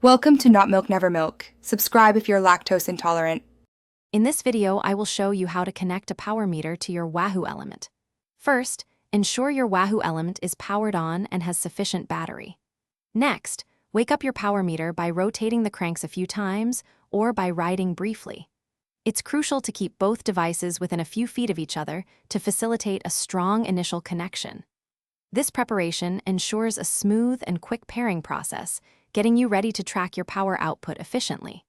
Welcome to Not Milk Never Milk. Subscribe if you're lactose intolerant. In this video, I will show you how to connect a power meter to your Wahoo Elemnt. First, ensure your Wahoo Elemnt is powered on and has sufficient battery. Next, wake up your power meter by rotating the cranks a few times or by riding briefly. It's crucial to keep both devices within a few feet of each other to facilitate a strong initial connection. This preparation ensures a smooth and quick pairing process, getting you ready to track your power output efficiently.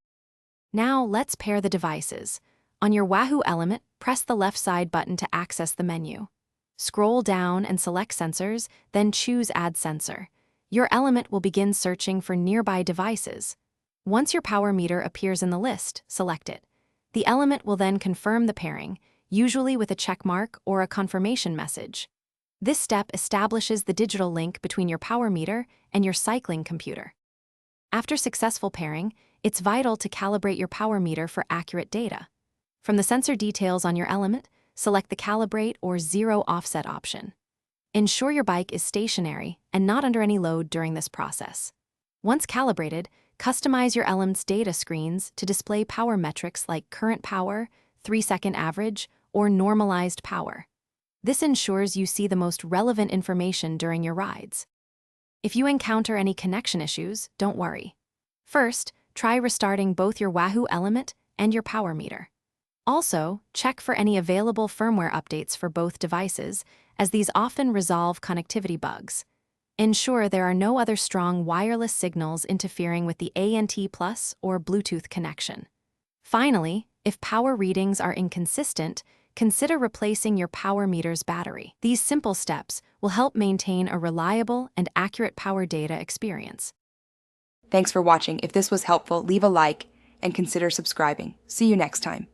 Now let's pair the devices. On your Wahoo Elemnt, press the left side button to access the menu. Scroll down and select Sensors, then choose Add Sensor. Your Element will begin searching for nearby devices. Once your power meter appears in the list, select it. The Element will then confirm the pairing, usually with a check mark or a confirmation message. This step establishes the digital link between your power meter and your cycling computer. After successful pairing, it's vital to calibrate your power meter for accurate data. From the sensor details on your Element, select the Calibrate or Zero Offset option. Ensure your bike is stationary and not under any load during this process. Once calibrated, customize your Element's data screens to display power metrics like current power, 3-second average, or normalized power. This ensures you see the most relevant information during your rides. If you encounter any connection issues, don't worry. First, try restarting both your Wahoo Elemnt and your power meter. Also, check for any available firmware updates for both devices, as these often resolve connectivity bugs. Ensure there are no other strong wireless signals interfering with the ANT+ or Bluetooth connection. Finally, if power readings are inconsistent, consider replacing your power meter's battery. These simple steps will help maintain a reliable and accurate power data experience. Thanks for watching. If this was helpful, leave a like and consider subscribing. See you next time.